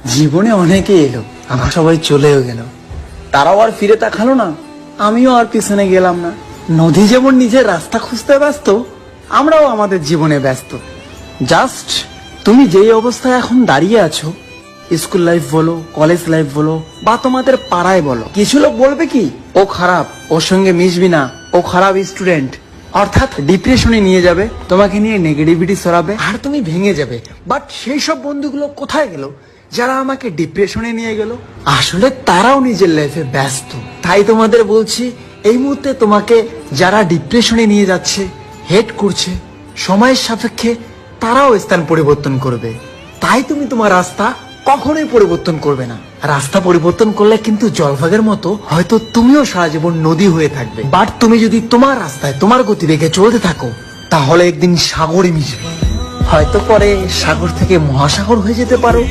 জীবনে অনেকে এলো, আবার সবাই চলেও গেল। তারাও আর ফিরে তাকালো না, আমিও আর পিছনে গেলাম না। নদী যেমন নিজের রাস্তা খুঁজতে ব্যস্ত, আমরাও আমাদের জীবনে ব্যস্ত। জাস্ট তুমি যেই অবস্থায় এখন দাঁড়িয়ে আছো, স্কুল লাইফ বলো, কলেজ লাইফ বলো, বা তোমাদের পাড়ায় বলো, কিছু লোক বলবে কি ও খারাপ, ওর সঙ্গে মিশবি না, ও খারাপ স্টুডেন্ট, অর্থাৎ ডিপ্রেশনে নিয়ে যাবে, তোমাকে নিয়ে নেগেটিভিটি ছড়াবে আর তুমি ভেঙে যাবে। বাট সেই সব বন্ধুগুলো কোথায় গেল যারা আমাকে ডিপ্রেশনে নিয়ে গেল? আসলে তারাও নিজের লাইফে ব্যস্ত। তাই তোমাদের বলছি, এই মুহূর্তে তোমাকে যারা ডিপ্রেশনে নিয়ে যাচ্ছে, হেট করছে, সময়ের সাপেক্ষে তারাও স্থান পরিবর্তন করবে। তাই তুমি তোমার রাস্তা কখনোই পরিবর্তন করবে না। রাস্তা পরিবর্তন করলে কিন্তু জলভাগের মতো হয়তো তুমিও সারা জীবন নদী হয়ে থাকবে। বাট তুমি যদি তোমার রাস্তায় তোমার গতিবেগে চলতে থাকো, তাহলে একদিন সাগরে মিশবে, হয়তো পরে সাগর থেকে মহাসাগর হয়ে যেতে পারো।